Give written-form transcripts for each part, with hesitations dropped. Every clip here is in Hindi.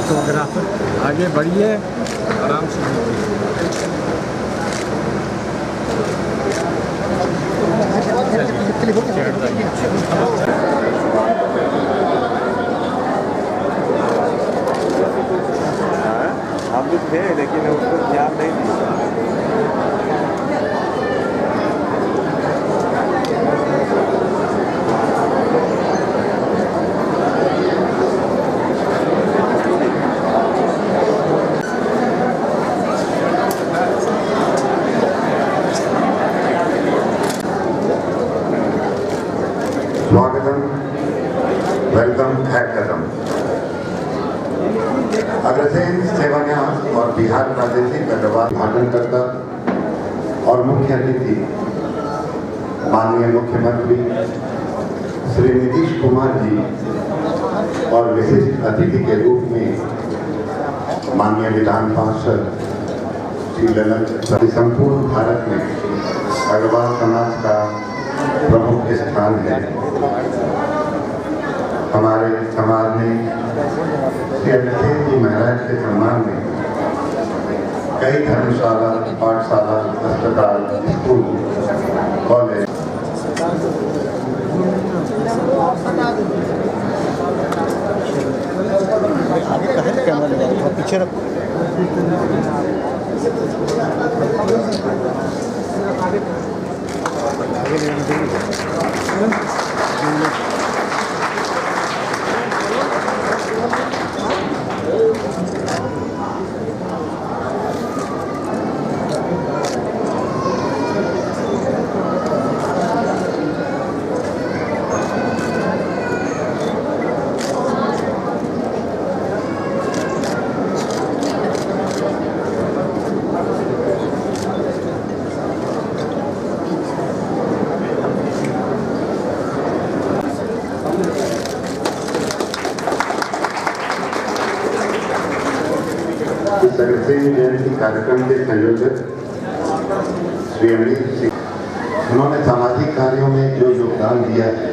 फोटोग्राफर आगे बढ़िए, आराम से। हम लोग थे लेकिन उसको ध्यान नहीं दिया। स्वागतम, वेलकम है कदम। अग्रसेन सेवान्यास और बिहार प्रादेशिक अग्रवाल भाषणकर्ता और मुख्य अतिथि माननीय मुख्यमंत्री श्री नीतीश कुमार जी और विशिष्ट अतिथि के रूप में माननीय विधान पार्षद श्री ललन। संपूर्ण भारत में अग्रवाल समाज का प्रमुख स्थान है। हमारे समाज ने श्री अग्रसेन जी महाराज के सम्मान में कई धर्मशाला, पाठशाला, अस्पताल, स्कूल, कॉलेज पीछे रखो। इस अग्रसेन जयंती कार्यक्रम के संयोजक श्री अमरीश सिंह, उन्होंने सामाजिक कार्यों में जो योगदान दिया है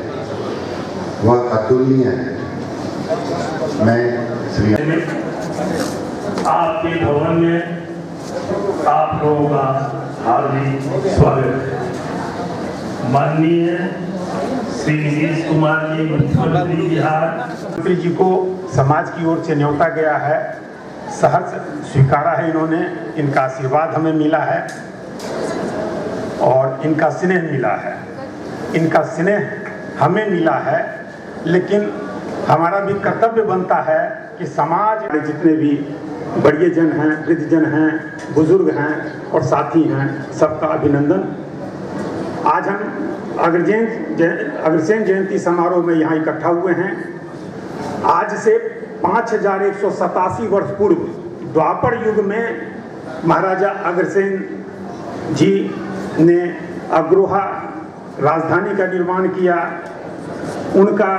वह अतुलनीय है। मैं श्री आपके भवन में आप लोगों का हार्दिक स्वागत है। माननीय श्री नीतीश कुमार जी मुख्यमंत्री बिहार मंत्री जी को समाज की ओर से न्योता गया है, सहर्ष स्वीकारा है इन्होंने। इनका आशीर्वाद हमें मिला है और इनका स्नेह मिला है। इनका स्नेह हमें मिला है, लेकिन हमारा भी कर्तव्य बनता है कि समाज के जितने भी बड़े जन हैं, वृद्धजन हैं, बुजुर्ग हैं और साथी हैं, सबका अभिनंदन। आज हम अग्रसेन जयंती समारोह में यहाँ इकट्ठा हुए हैं। आज से 5187 वर्ष पूर्व द्वापर युग में महाराजा अग्रसेन जी ने अग्रोहा राजधानी का निर्माण किया। उनका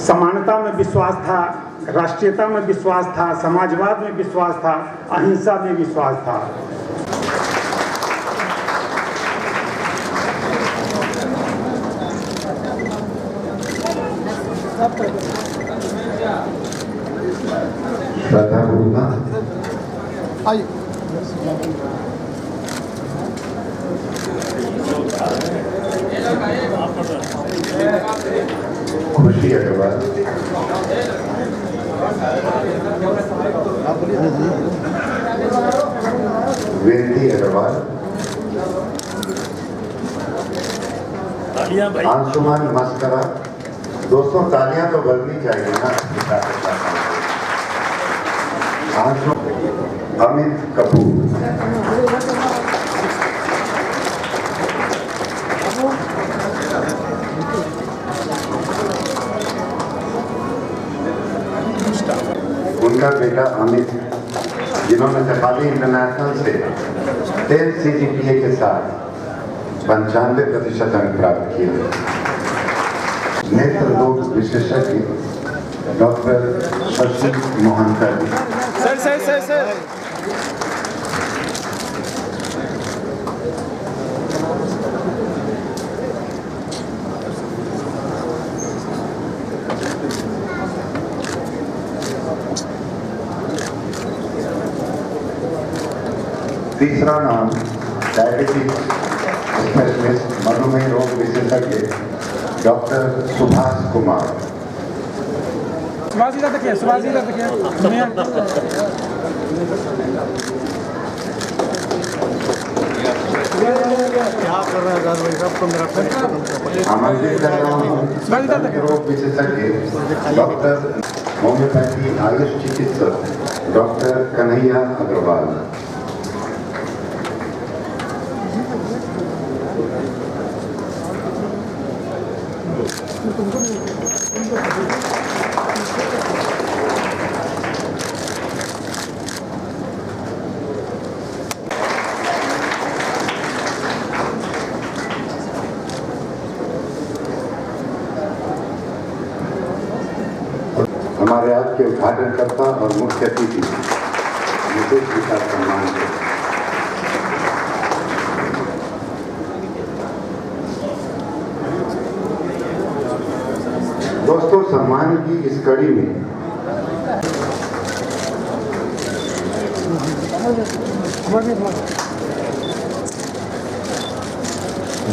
समानता में विश्वास था, राष्ट्रीयता में विश्वास था, समाजवाद में विश्वास था, अहिंसा में विश्वास था। श्रद्धा पूर्वक खुशी अग्रवाल, वेंदी अग्रवाल, अंशुमान मस्करा। दोस्तों तालियां तो बजनी चाहिए ना। अमित कपूर, उनका बेटा अमित, जिन्होंने नेपाली इंटरनेशनल से 10 CGPA के साथ 95% अंक प्राप्त किए। नेत्र रोग विशेषज्ञ डॉक्टर शशि मोहनकर। सर तीसरा नाम डायबिटीज स्पेशलिस्ट मधुमेह रोग विशेषज्ञ डॉक्टर सुभाष कुमार। सुभाष इधर देखिए, सुभाष इधर देखिए। क्या कर रहे हैं भाई साहब, तो मेरा आमंत्रित कर रहा हूँ रोग विशेषज्ञ डॉक्टर होम्योपैथी आयुष चिकित्सक डॉक्टर कन्हैया अग्रवाल। हमारे आज के उद्घाटनकर्ता और मुख्य अतिथि विशेष विकास सम्मान के दोस्तों, सम्मान की इस कड़ी में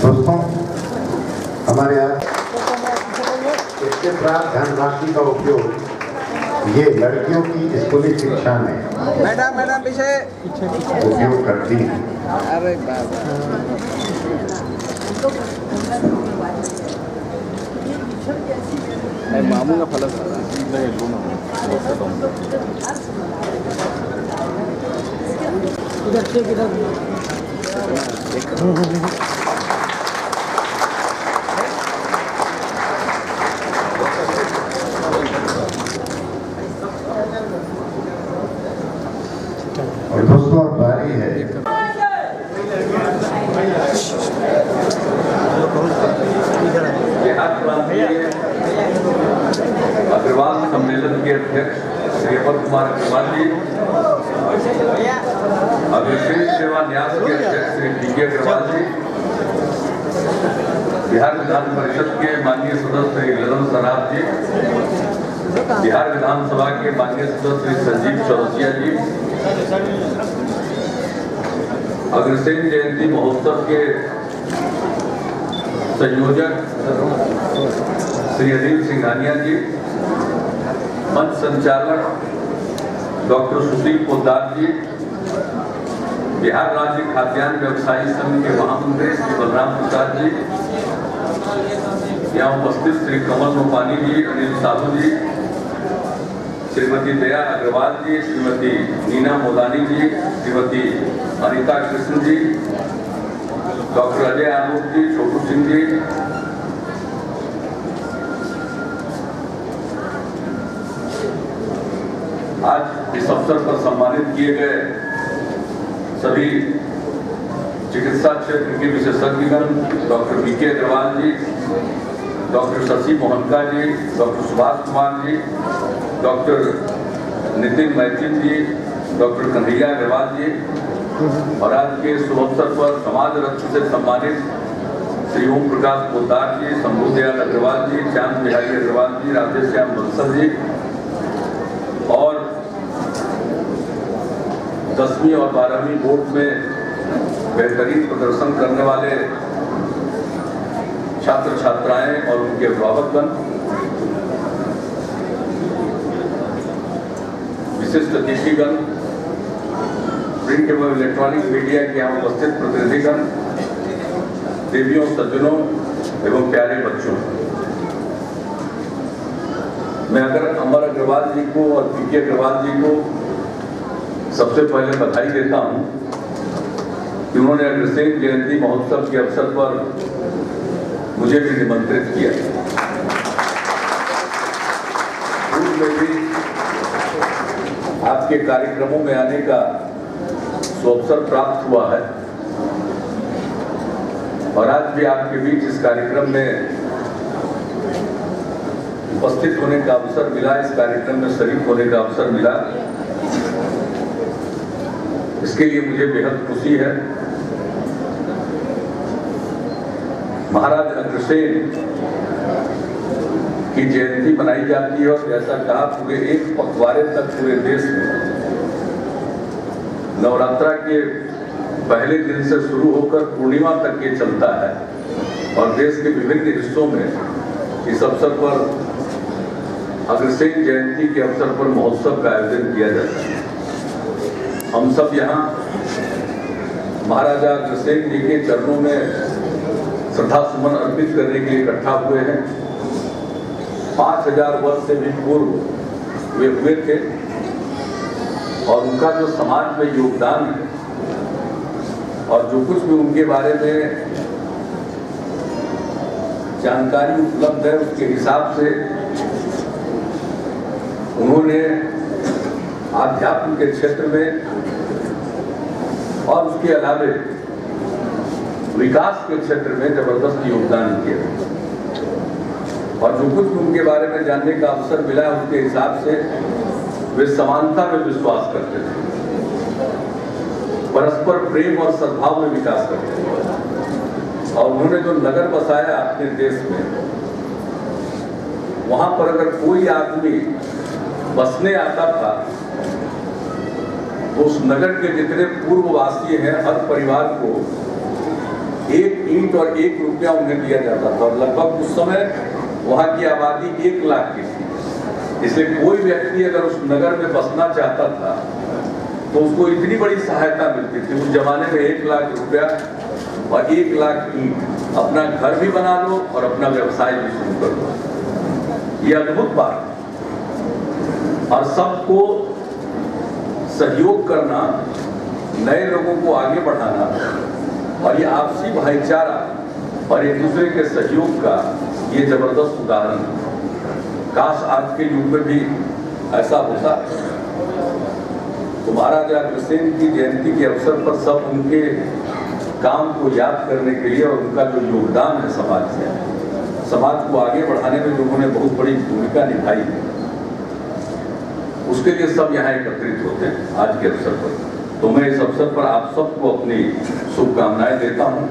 दोस्तों हमारे आज इसके प्राप्त धनराशि का उपयोग ये लड़कियों की स्कूली शिक्षा में मैडम पीछे उपयोग करती हैं। अरे बाबा मामू का फल और दोस्तों अब बारी है अग्रवाल सम्मेलन के अध्यक्ष श्री अमर कुमार अग्रवाल जी, अग्रसेन सेवा न्यास के अध्यक्ष श्री डी.के. अग्रवाल जी, बिहार विधान परिषद के माननीय सदस्य श्री ललन सराफ जी, बिहार विधानसभा के माननीय सदस्य श्री संजीव चौरसिया जी, अग्रसेन जयंती महोत्सव के संयोजक श्री अनिल सिंघानिया जी, मंच संचालक डॉक्टर सुशील पोद्दार जी, बिहार राज्य खाद्यान्न व्यवसायी संघ के महामंत्री श्री बलराम प्रसाद जी, यहाँ उपस्थित श्री कमल रूपानी जी, अनिल साहू जी, श्रीमती दया अग्रवाल जी, श्रीमती नीना मोदानी जी, श्रीमती अनिता कृष्ण जी, डॉक्टर अजय आलोक जी, छोटू सिंह जी, आज इस अवसर पर सम्मानित किए गए सभी चिकित्सा क्षेत्र के विशेषज्ञगण डॉक्टर बी.के. अग्रवाल जी, डॉक्टर शशि मोहनका जी, डॉक्टर सुभाष कुमार जी, डॉक्टर नितिन मैथिल जी, डॉक्टर कन्हैया अग्रवाल जी, और आज के शुभ अवसर पर समाज रत्न से सम्मानित श्री ओम प्रकाश पोद्दार जी, शंभू दयाल अग्रवाल जी, श्याम बिहारी अग्रवाल जी, राधेश्याम बंसल जी, और 10वीं और 12वीं बोर्ड में बेहतरीन प्रदर्शन करने वाले छात्र छात्राएं और उनके अभिभावकगण, विशिष्ट अतिथिगण, प्रिंट एवं इलेक्ट्रॉनिक मीडिया के यहाँ उपस्थित प्रतिनिधिगण, देवियों सज्जनों एवं प्यारे बच्चों, मैं अगर अमर अग्रवाल जी को और बी.के. अग्रवाल जी को सबसे पहले बधाई देता हूं कि उन्होंने अग्रसेन जयंती महोत्सव के अवसर पर मुझे भी निमंत्रित किया। पूर्व में भी आपके कार्यक्रमों में आने का अवसर प्राप्त हुआ है और आज भी आपके बीच इस कार्यक्रम में उपस्थित होने का अवसर मिला, इस कार्यक्रम में शरीक होने का अवसर मिला। इसके लिए मुझे बेहद खुशी है। महाराज अग्रसेन की जयंती मनाई जाती है और जैसा कहा पूरे एक पखवाड़े तक पूरे देश में नवरात्रा के पहले दिन से शुरू होकर पूर्णिमा तक ये चलता है और देश के विभिन्न हिस्सों में इस अवसर पर अग्रसेन जयंती के अवसर पर महोत्सव का आयोजन किया जाता है। हम सब यहाँ महाराजा अग्रसेन जी के चरणों में श्रद्धा सुमन अर्पित करने के लिए इकट्ठा हुए हैं। 5000 वर्ष से भी पूर्व वे हुए थे और उनका जो समाज में योगदान है और जो कुछ भी उनके बारे में जानकारी उपलब्ध है उसके हिसाब से उन्होंने आध्यात्म के क्षेत्र में और उसके अलावे विकास के क्षेत्र में जबरदस्त योगदान किया और जो कुछ भी उनके बारे में जानने का अवसर मिला उसके हिसाब से वे समानता में विश्वास करते थे, परस्पर प्रेम और सद्भाव में विकास करते थे और उन्होंने जो नगर बसाया अपने देश में, वहां पर अगर कोई आदमी बसने आता था तो उस नगर के जितने पूर्ववासी हैं हर परिवार को 1 ईंट और 1 रुपया उन्हें दिया जाता था और लगभग उस समय वहां की आबादी 1 लाख की थी। इसलिए कोई व्यक्ति अगर उस नगर में बसना चाहता था तो उसको इतनी बड़ी सहायता मिलती थी। उस जमाने में 1 लाख रुपया और 1 लाख ईंट, अपना घर भी बना लो और अपना व्यवसाय भी शुरू कर लो। ये अद्भुत बात और सबको सहयोग करना, नए लोगों को आगे बढ़ाना और ये आपसी भाईचारा और एक दूसरे के सहयोग का ये जबरदस्त उदाहरण। काश आज के युग में भी ऐसा होता। तो महाराजा अग्रसेन की जयंती के अवसर पर सब उनके काम को याद करने के लिए और उनका जो योगदान है समाज में, समाज को आगे बढ़ाने में जो उन्होंने बहुत बड़ी भूमिका निभाई है, उसके लिए सब यहाँ एकत्रित होते हैं आज के अवसर पर। तो मैं इस अवसर पर आप सबको अपनी शुभकामनाएं देता हूँ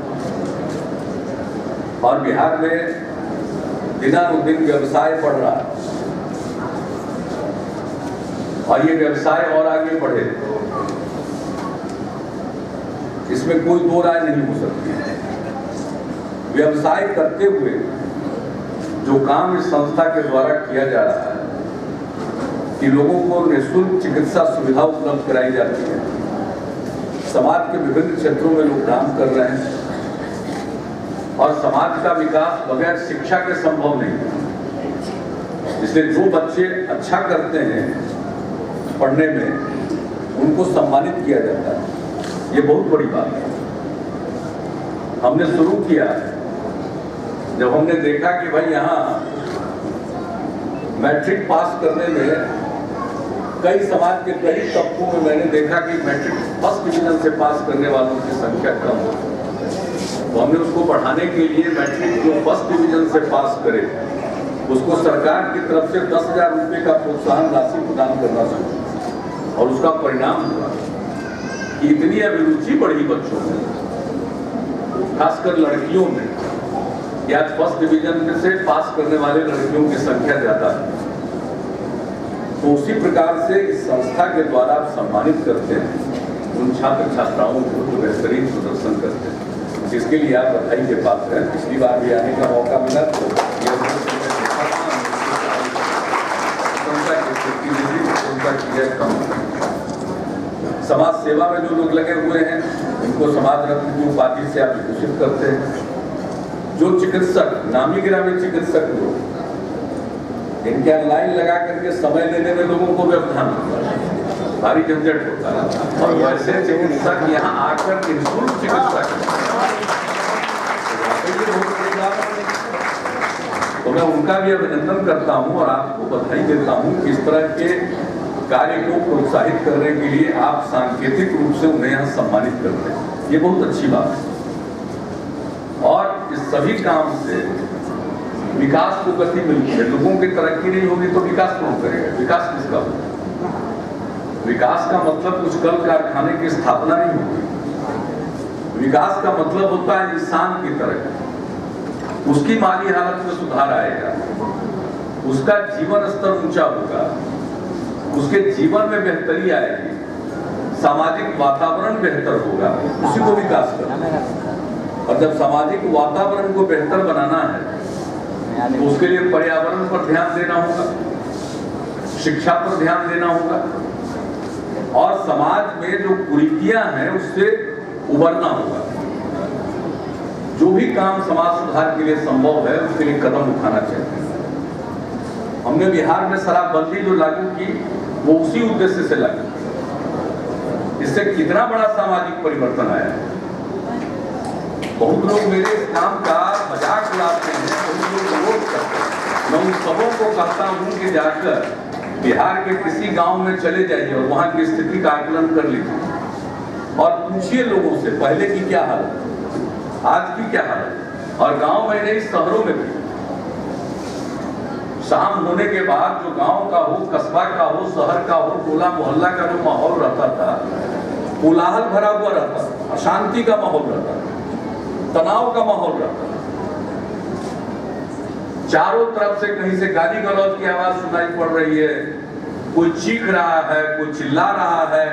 और बिहार में दिनानुदिन व्यवसाय बढ़ रहा है और ये व्यवसाय और आगे बढ़े, इसमें कोई दो राय नहीं हो सकती। व्यवसाय करते हुए जो काम इस संस्था के द्वारा किया जा रहा है कि लोगों को निःशुल्क चिकित्सा सुविधा उपलब्ध कराई जाती है, समाज के विभिन्न क्षेत्रों में लोग काम कर रहे हैं और समाज का विकास बगैर शिक्षा के संभव नहीं। इसलिए जो बच्चे अच्छा करते हैं पढ़ने में उनको सम्मानित किया जाता है, ये बहुत बड़ी बात है। हमने शुरू किया जब हमने देखा कि भाई यहाँ मैट्रिक पास करने में कई समाज के कई तबकों में मैंने देखा कि मैट्रिक फर्स्ट डिवीजन से पास करने वालों की संख्या कम है। तो हमने उसको बढ़ाने के लिए मैट्रिक जो फर्स्ट डिवीजन से पास करे उसको सरकार की तरफ से 10,000 रुपये का प्रोत्साहन राशि प्रदान करना शुरू और उसका परिणाम हुआ कि इतनी अभिरुचि बढ़ी बच्चों में, खासकर लड़कियों में, कि आज फर्स्ट डिवीजन से पास करने वाले लड़कियों की संख्या ज्यादा है। तो उसी प्रकार से इस संस्था के द्वारा आप सम्मानित करते हैं उन छात्र छात्राओं को जो बेहतरीन प्रदर्शन करते हैं, जिसके लिए आप बधाई के पात्र हैं। पिछली बार भी आने का मौका मिला तो समाज सेवा में जो लोग लगे हुए हैं उनको समाज रत्न की उपाधि से आप विभूषित करते हैं। जो चिकित्सक, नामी गिरामी चिकित्सक लोग, इनके यहाँ लाइन लगा करके समय लेने में लोगों को व्यवधान होता है, भारी झंझट होता है और वैसे चिकित्सक यहाँ आकर निःशुल्क चिकित्सा तो मैं उनका भी अभिनंदन करता हूँ और आपको बधाई देता हूँ कि इस तरह के कार्य को प्रोत्साहित करने के लिए आप सांकेतिक रूप से उन्हें यहाँ सम्मानित करते हैं, ये बहुत अच्छी बात है। और इस सभी काम से विकास को गति मिलती है। लोगों की तरक्की नहीं होगी तो विकास कौन करेगा? विकास किसका होगा? विकास का मतलब कुछ कल कारखाने की स्थापना नहीं होगी। विकास का मतलब होता है इंसान की तरक्की, उसकी माली हालत में सुधार आएगा, उसका जीवन स्तर ऊंचा होगा, उसके जीवन में बेहतरी आएगी, सामाजिक वातावरण बेहतर होगा, उसी को विकास करना। और जब सामाजिक वातावरण को बेहतर बनाना है तो उसके लिए पर्यावरण पर ध्यान देना होगा, शिक्षा पर ध्यान देना होगा और समाज में जो कुरीतियां हैं उससे उबरना होगा। जो भी काम समाज सुधार के लिए संभव है उसके लिए कदम उठाना चाहिए। हमने बिहार में शराबबंदी जो लागू की वो उसी उद्देश्य से लागू की। इससे कितना बड़ा सामाजिक परिवर्तन आया है। बहुत लोग मेरे इस काम का मजाक उड़ाते हैं, बहुत लोग विरोध करते हैं। मैं उन सबों को कहता हूं कि जाकर बिहार के किसी गांव में चले जाइए और वहां की स्थिति का आकलन कर लीजिए और पूछिए लोगों से पहले की क्या हालत, आज की क्या हालत। और गांव में नहीं, शहरों में भी शाम होने के बाद जो गांव का हो, कस्बा का हो, शहर का हो, टोला मोहल्ला का जो माहौल रहता था, कोलाहल भरा हुआ रहता, अशांति का माहौल रहता, तनाव का माहौल रहता। चारों तरफ से कहीं से गाली गलौज की आवाज सुनाई पड़ रही है, कोई चीख रहा है, कोई चिल्ला रहा है,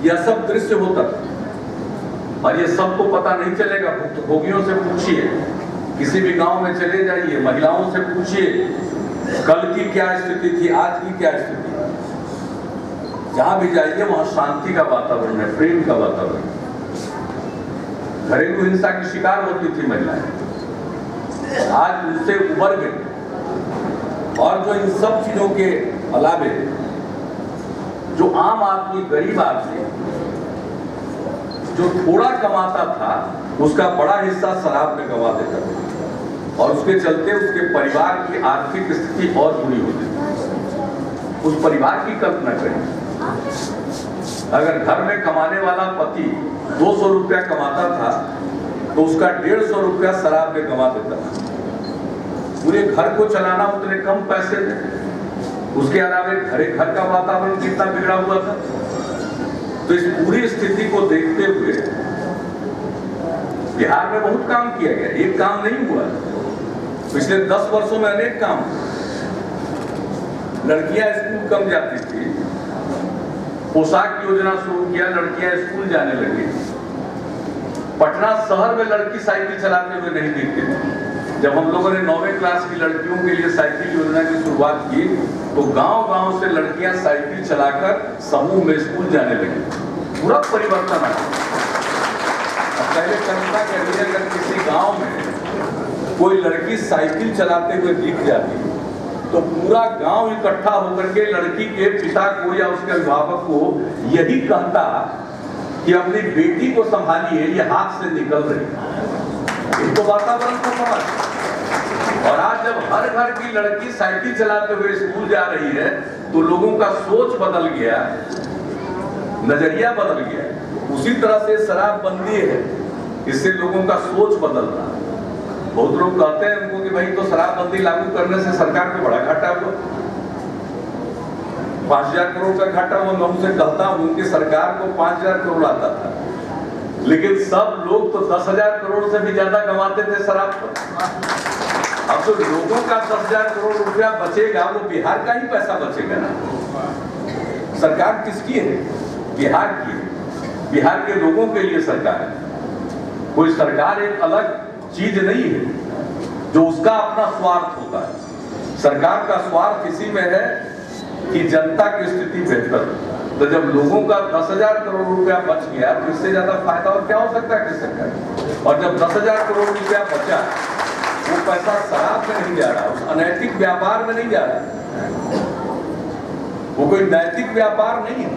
यह सब दृश्य होता था। और ये सबको पता नहीं चलेगा। भुक्तभोगियों से पूछिए, किसी भी गांव में चले जाइए, महिलाओं से पूछिए कल की क्या स्थिति थी, आज की क्या स्थिति। जहां भी जाइए वहां शांति का वातावरण है, प्रेम का वातावरण। घरेलू हिंसा की शिकार होती थी महिलाएं, आज उनसे उबर गई। और जो इन सब चीजों के अलावे जो आम आदमी, गरीब आदमी जो थोड़ा कमाता था उसका बड़ा हिस्सा शराब में गंवा देता था और उसके चलते उसके परिवार की आर्थिक स्थिति और बुरी होती थी। उस परिवार की कल्पना करें, अगर घर में कमाने वाला पति 200 रुपया कमाता था तो उसका 150 रुपया शराब में गंवा देता था। पूरे घर को चलाना उतने कम पैसे में, उसके अलावा घर का वातावरण कितना बिगड़ा हुआ था। तो इस पूरी स्थिति को देखते हुए बिहार में बहुत काम किया गया, एक काम नहीं हुआ। पिछले 10 वर्षों में अनेक काम। लड़कियां स्कूल कम जाती थी, पोशाक योजना शुरू किया, लड़कियां स्कूल जाने लगी। पटना शहर में लड़की साइकिल चलाते हुए नहीं दिखती थी। जब हम लोगों ने 9वीं क्लास की लड़कियों के लिए साइकिल योजना की शुरुआत की तो गांव-गांव से लड़कियां साइकिल चलाकर समूह में स्कूल जाने लगी। पूरा परिवर्तन आया। पहले कल्पना करिए, अगर किसी गांव में कोई लड़की साइकिल चलाते हुए दिख जाती तो पूरा गांव इकट्ठा होकर के लड़की के पिता को या उसके अभिभावक को यही कहता कि अपनी बेटी को संभालिए, ये हाथ से निकल रही। इनको वातावरण को समझ। और आज जब हर घर की लड़की साइकिल चलाते हुए स्कूल जा रही है तो लोगों का सोच बदल गया, नजरिया बदल गया। उसी तरह से शराबबंदी है, इससे लोगों का सोच बदल रहा है। बहुत लोग कहते हैं उनको कि भाई तो शराबबंदी लागू करने से सरकार को बड़ा घाटा हुआ, 5000 करोड़ का घाटा हुआ। मैं उनसे कहता हूं उनकी सरकार को 5000 करोड़ आता था, लेकिन सब लोग तो 10,000 करोड़ से भी ज्यादा कमाते थे शराब पर। अब तो लोगों का 10,000 करोड़ रुपया बचेगा, वो बिहार का ही पैसा बचेगा ना। सरकार किसकी है? बिहार की है, बिहार के लोगों के लिए सरकार है। कोई सरकार एक अलग चीज नहीं है जो उसका अपना स्वार्थ होता है। सरकार का स्वार्थ इसी में है कि जनता की स्थिति बेहतर हो। तो जब लोगों का 10,000 करोड़ रुपया बच गया तो इससे ज्यादा फायदा और क्या हो सकता है किस सरकार। और जब 10,000 करोड़ रुपया बचा, वो पैसा शराब में नहीं जा रहा, उस अनैतिक व्यापार में नहीं जा रहा, वो कोई नैतिक व्यापार नहीं है।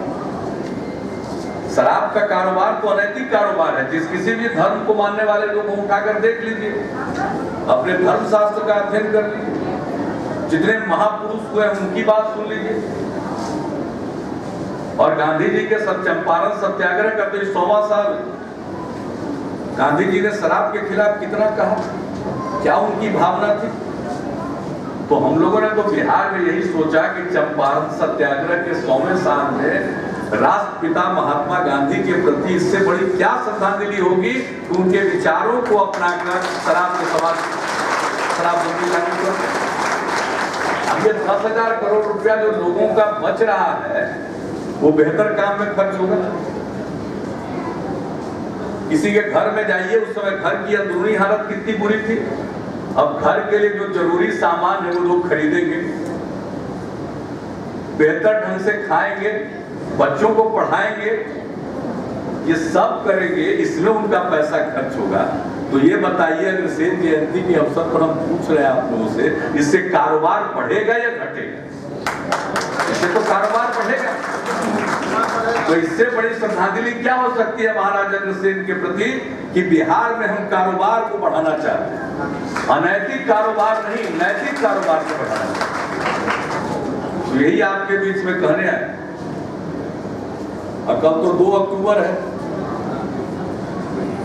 शराब का कारोबार तो अनैतिक कारोबार है। जिस किसी भी धर्म को मानने वाले लोग को उठाकर देख लीजिए, अपने धर्म शास्त्र का अध्ययन कर लीजिए, जितने महापुरुष हुए उनकी बात सुन लीजिए। और गांधी जी के चंपारण सत्याग्रह का तो 100वां साल, गांधी जी ने शराब के खिलाफ कितना कहा, क्या उनकी भावना थी। तो हम लोगों ने तो बिहार में यही सोचा कि चंपारण सत्याग्रह के 100वें साल में राष्ट्रपिता महात्मा गांधी के प्रति इससे बड़ी क्या श्रद्धांजलि होगी कि उनके विचारों को अपनाकर शराब के समाज शराबबंदी लागू कर। अब ये 10,000 करोड़ रुपया जो लोगों का बच रहा है, वो बेहतर काम में खर्च होगा। किसी के घर में जाइए, उस समय घर की अंदरूनी हालत कितनी बुरी थी। अब घर के लिए जो जरूरी सामान है वो लोग खरीदेंगे, बेहतर ढंग से खाएंगे, बच्चों को पढ़ाएंगे, ये सब करेंगे, इसमें उनका पैसा खर्च होगा। तो ये बताइए, अगर सेन जयंती के अवसर पर हम पूछ रहे हैं आप लोगों से, इससे कारोबार बढ़ेगा या घटेगा? इससे तो कारोबार बढ़ेगा। तो इससे बड़ी श्रद्धांजलि क्या हो सकती है महाराजा अग्रसेन के प्रति कि बिहार में हम कारोबार को बढ़ाना चाहते हैं, अनैतिक कारोबार नहीं, नैतिक कारोबार को बढ़ाना चाहते हैं। तो यही आपके बीच में कहने आए। और कल तो 2 अक्टूबर है,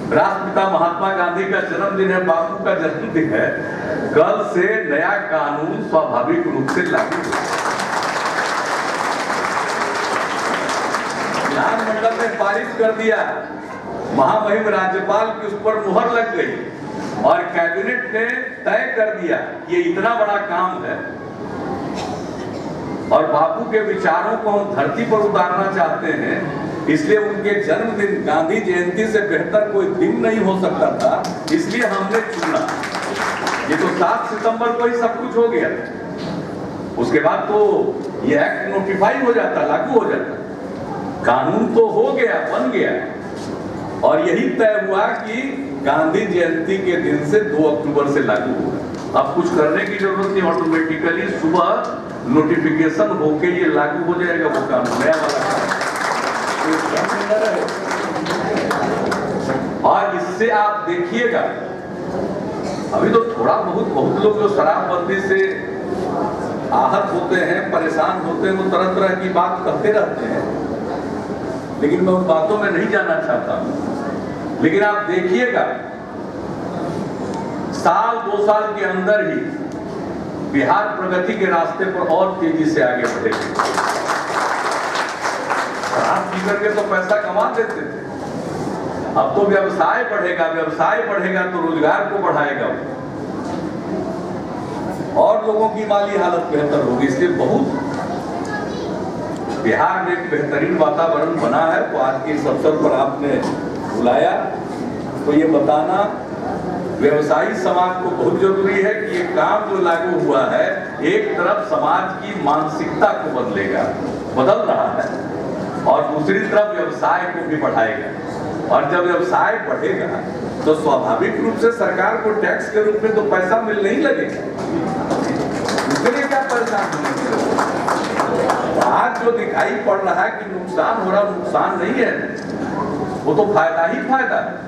राष्ट्रपिता महात्मा गांधी का जन्मदिन है, बापू का जन्मदिन है। कल से नया कानून स्वाभाविक रूप से लागू होगा। विधानमंडल ने पारित कर दिया, महामहिम राज्यपाल की उस पर मुहर लग गई और कैबिनेट ने तय कर दिया ये इतना बड़ा काम है और बापू के विचारों को हम धरती पर उतारना चाहते हैं। इसलिए उनके जन्मदिन गांधी जयंती से बेहतर कोई दिन नहीं हो सकता था, इसलिए हमने चुना। ये तो 7 सितंबर को ही सब कुछ हो गया, उसके बाद तो ये एक्ट नोटिफाई हो जाता, लागू हो जाता, कानून तो हो गया, बन गया। और यही तय हुआ कि गांधी जयंती के दिन से 2 अक्टूबर से लागू होगा। अब कुछ करने की जरूरत नहीं, ऑटोमेटिकली सुबह नोटिफिकेशन होके ये लागू हो जाएगा वो कानून, नया वाला कानून। और इससे आप देखिएगा, अभी तो थोड़ा बहुत लोग जो शराबबंदी से आहत होते हैं, परेशान होते हैं, वो तरह तरह की बात करते रहते हैं, लेकिन मैं उन बातों में नहीं जाना चाहता हूं। लेकिन आप देखिएगा, साल 2 साल के अंदर ही बिहार प्रगति के रास्ते पर और तेजी से आगे बढ़ेगा। शराब पी करके तो पैसा कमा देते थे, अब तो व्यवसाय बढ़ेगा, व्यवसाय बढ़ेगा तो रोजगार को बढ़ाएगा और लोगों की माली हालत बेहतर होगी। इसलिए बहुत बिहार में एक बेहतरीन वातावरण बना है। तो आज के इस अवसर पर आपने बुलाया तो ये बताना व्यवसायी समाज को बहुत जरूरी है कि ये काम जो लागू हुआ है एक तरफ समाज की मानसिकता को बदलेगा, बदल रहा है, और दूसरी तरफ व्यवसाय को भी बढ़ाएगा। और जब व्यवसाय बढ़ेगा तो स्वाभाविक रूप से सरकार को टैक्स के रूप में तो पैसा मिलने ही लगेगा, उसके लिए क्या परेशान होने की जरूरत है? आज जो दिखाई पड़ रहा है कि नुकसान हो रहा, नुकसान नहीं है, वो तो फायदा ही फायदा है।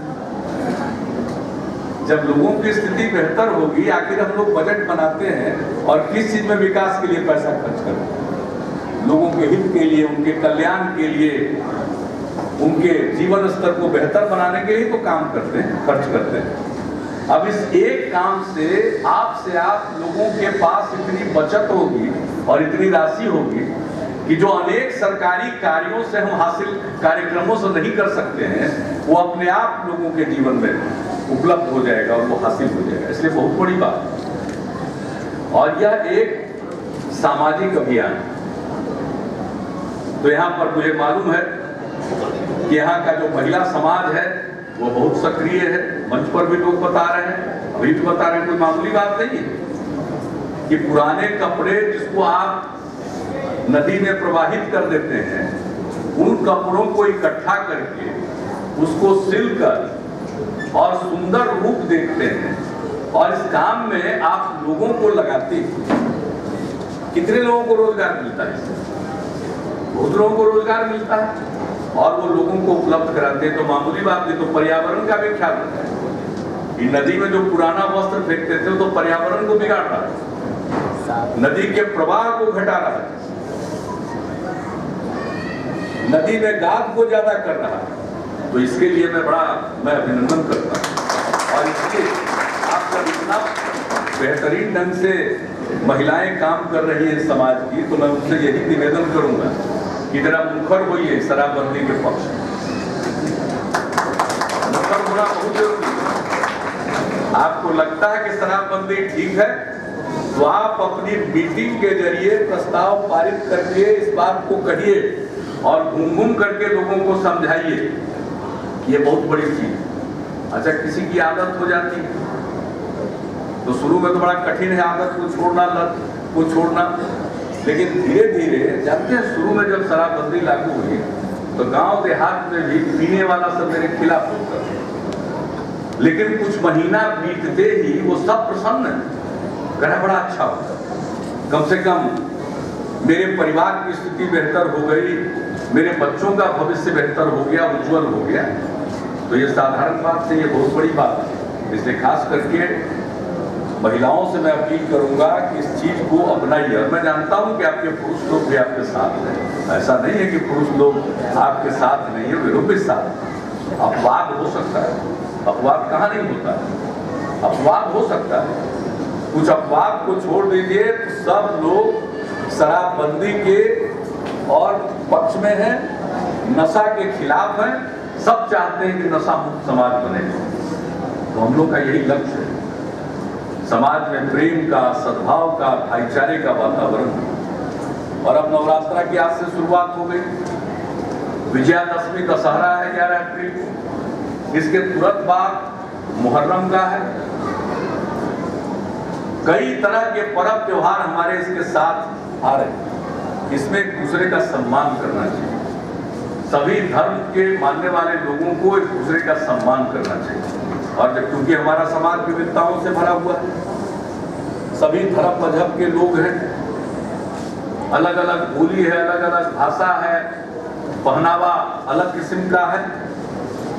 जब लोगों की स्थिति बेहतर होगी, आखिर हम लोग बजट बनाते हैं और किस चीज में विकास के लिए पैसा खर्च करते हैं? लोगों के हित के लिए, उनके कल्याण के लिए, उनके जीवन स्तर को बेहतर बनाने के लिए तो काम करते हैं, खर्च करते हैं। अब इस एक काम से आप लोगों के पास इतनी बचत होगी और इतनी राशि होगी कि जो अनेक सरकारी कार्यों से हम हासिल कार्यक्रमों से नहीं कर सकते हैं, वो अपने आप लोगों के जीवन में उपलब्ध हो जाएगा और वो हासिल हो जाएगा। इसलिए बहुत बड़ी बात। और यह एक सामाजिक अभियान, तो यहाँ पर मुझे मालूम है कि यहाँ का जो महिला समाज है वो बहुत सक्रिय है। मंच पर भी लोग बता रहे हैं, अभी भी बता रहे हैं, कोई मामूली बात नहीं है कि पुराने कपड़े जिसको आप नदी में प्रवाहित कर देते हैं, उन कपड़ों को इकट्ठा करके उसको सिलकर और सुंदर रूप देखते हैं और इस काम में आप लोगों को लगाते हैं। कितने लोगों को रोजगार मिलता है? बहुत लोगों को रोजगार मिलता है और वो लोगों को उपलब्ध कराते हैं। तो मामूली बात नहीं, तो पर्यावरण का भी ख्याल रखते हैं। ये नदी में जो पुराना वस्त्र फेंकते थे तो पर्यावरण को बिगाड़ रहा है, नदी के प्रवाह को घटा रहा है, नदी में गाद को ज्यादा कर रहा है। तो इसके लिए मैं अभिनंदन करता हूँ। और इसके आप जब इतना बेहतरीन ढंग से महिलाएं काम कर रही है समाज की, तो मैं उनसे यही निवेदन करूंगा कि जरा मुखर होइए शराबबंदी के पक्ष में। मुखर होना बहुत जरूरी है। आपको लगता है कि शराबबंदी ठीक है, तो आप अपनी मीटिंग के जरिए प्रस्ताव पारित करके इस बात को कहिए और घूम घूम करके लोगों को समझाइए कि ये बहुत बड़ी चीज। अच्छा, किसी की आदत हो जाती है तो शुरू में तो बड़ा कठिन है आदत को छोड़ना, लत को छोड़ना, लेकिन धीरे धीरे जानते हैं, शुरू में जब शराबबंदी लागू हुई तो गांव देहात में भी पीने वाला सब मेरे खिलाफ होता था, लेकिन कुछ महीना बीतते ही वो सब प्रसन्न है, बड़ा अच्छा होता, कम से कम मेरे परिवार की स्थिति बेहतर हो गई, मेरे बच्चों का भविष्य बेहतर हो गया, उज्जवल हो गया। तो ये साधारण बात से ये बहुत बड़ी बात है। इसलिए खास करके महिलाओं से मैं अपील करूंगा कि इस चीज को अपनाइए। और मैं जानता हूं कि आपके पुरुष लोग भी आपके साथ हैं, ऐसा नहीं है कि पुरुष लोग आपके साथ नहीं है, वे लोग भी साथ। अपवाद हो सकता है, अपवाद कहाँ नहीं होता है, अपवाद हो सकता है, कुछ अपवाद को छोड़ दीजिए तो सब लोग शराबबंदी के और पक्ष में है, नशा के खिलाफ है, सब चाहते हैं कि नशा मुक्त समाज बने। तो हम लोग का यही लक्ष्य है, समाज में प्रेम का, सद्भाव का, भाईचारे का वातावरण। और अब नवरात्रा की आज से शुरुआत हो गई, विजयादशमी दशहरा है 11 अप्रैल को, इसके तुरंत बाद मुहर्रम का है। कई तरह के पर्व त्योहार हमारे इसके साथ आ रहे हैं, इसमें एक दूसरे का सम्मान करना चाहिए। सभी धर्म के मानने वाले लोगों को एक दूसरे का सम्मान करना चाहिए। और जब क्योंकि हमारा समाज विविधताओं से भरा हुआ है, सभी धर्म मजहब के लोग हैं, अलग अलग बोली है, अलग अलग भाषा है, पहनावा अलग किस्म का है,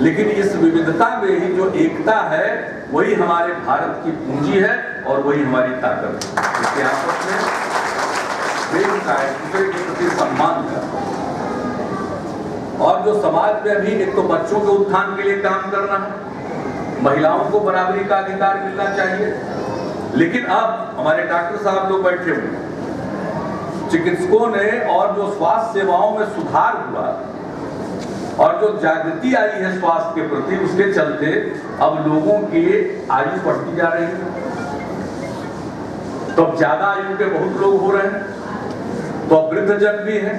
लेकिन इस विविधता में ही जो एकता है वही हमारे भारत की पूंजी है और वही हमारी ताकत है। इसके आपस में प्रेम का, एक दूसरे के प्रति सम्मान का, और जो समाज में अभी एक तो बच्चों के उत्थान के लिए काम करना है, महिलाओं को बराबरी का अधिकार मिलना चाहिए, लेकिन अब हमारे डॉक्टर साहब लोग बैठे हुए, चिकित्सकों ने, और जो स्वास्थ्य सेवाओं में सुधार हुआ और जो जागृति आई है स्वास्थ्य के प्रति, उसके चलते अब लोगों की आयु बढ़ती जा रही है। तो अब ज्यादा आयु के बहुत लोग हो रहे हैं, तो अब वृद्धजन भी हैं,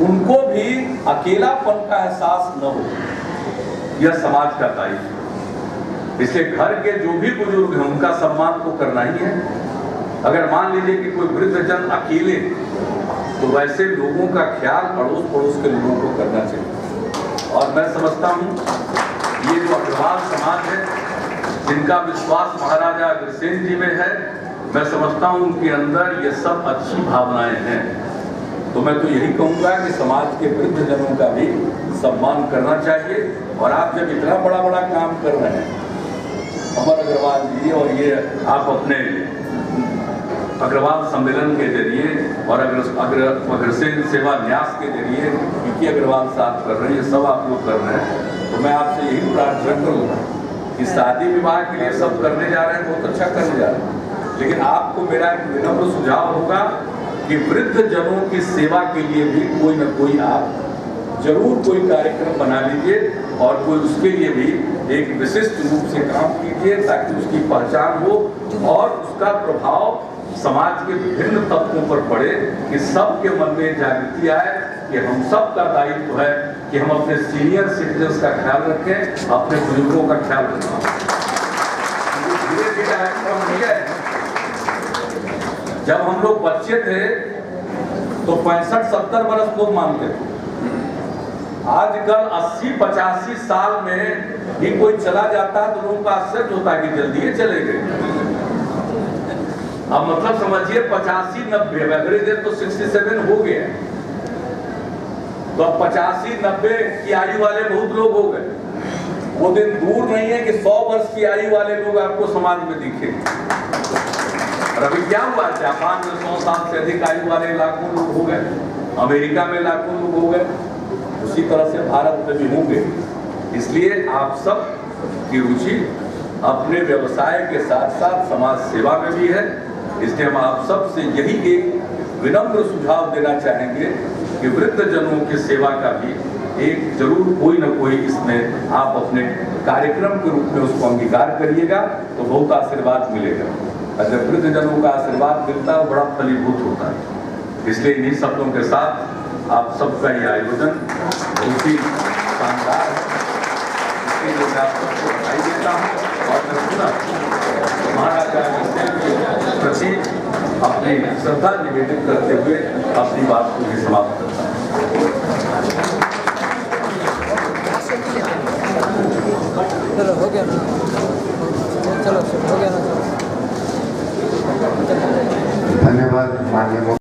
उनको भी अकेलापन का एहसास न हो, यह समाज का दायित्व। इसलिए घर के जो भी बुजुर्ग हैं उनका सम्मान तो करना ही है। अगर मान लीजिए कि कोई वृद्धजन अकेले, तो वैसे लोगों का ख्याल अड़ोस पड़ोस के लोगों को करना चाहिए। और मैं समझता हूँ ये जो अग्रवाल समाज है, जिनका विश्वास महाराजा अग्रसेन जी में है, मैं समझता हूँ उनके अंदर ये सब अच्छी भावनाएं हैं। तो मैं तो यही कहूँगा कि समाज के वृद्धजनों का भी सम्मान करना चाहिए। और आप जब इतना बड़ा बड़ा काम कर रहे हैं, अमर अग्रवाल जी, और ये आप अपने अग्रवाल सम्मेलन के जरिए और अग्रसेन सेवा न्यास के जरिए पीके अग्रवाल साहब कर रहे हैं, ये सब आप लोग कर रहे हैं, तो मैं आपसे यही प्रार्थना करूँगा कि शादी विवाह के लिए सब करने जा रहे हैं, बहुत अच्छा करने जा रहे हैं, लेकिन आपको मेरा एक विनम्र सुझाव होगा कि वृद्ध जनों की सेवा के लिए भी कोई न कोई आप जरूर कोई कार्यक्रम बना लीजिए और कोई उसके लिए भी एक विशिष्ट रूप से काम कीजिए, ताकि उसकी पहचान हो और उसका प्रभाव समाज के विभिन्न तत्वों पर पड़े, कि सबके मन में जागृति आए कि हम सब का दायित्व है कि हम अपने सीनियर सिटीजन्स का ख्याल रखें, अपने बुजुर्गों का ख्याल रखें। धीरे धीरे कार्यक्रम नहीं है। जब हम लोग बच्चे थे तो 65-70 वर्ष लोग मानते थे, आजकल 80-85 साल में भी कोई चला जाता है तो लोगों का आश्चर्य होता है कि जल्दी ही चले गए। अब मतलब समझिए 85-90, अंग्रेज तो 67 हो गया, तो अब 85-90 की आयु वाले बहुत लोग हो गए। वो दिन दूर नहीं है कि 100 वर्ष की आयु वाले लोग आपको समाज में दिखेंगे। और अभी क्या हुआ, जापान में 100 साल से अधिक आयु वाले लाखों लोग हो गए, अमेरिका में लाखों लोग हो गए, उसी तरह से भारत में भी होंगे। इसलिए आप सब की रुचि अपने व्यवसाय के साथ साथ समाज सेवा में भी है। इसलिए हम आप सब से यही एक विनम्र सुझाव देना चाहेंगे कि वृद्धजनों की सेवा का भी एक जरूर कोई न कोई इसमें आप अपने कार्यक्रम के रूप में उसको अंगीकार करिएगा, तो बहुत आशीर्वाद मिलेगा। अगर वृद्धजनों का आशीर्वाद मिलता है बड़ा फलीभूत होता है। इसलिए इन्हीं शब्दों के साथ आप सबका ये आयोजन उसी शानदार है, इसके लिए मैं आप सबको बधाई देता हूँ और मैं पुनः महाराजा के प्रति अपनी श्रद्धा निवेदित करते हुए अपनी बात को भी समाप्त करता हूँ। चलो हो गया।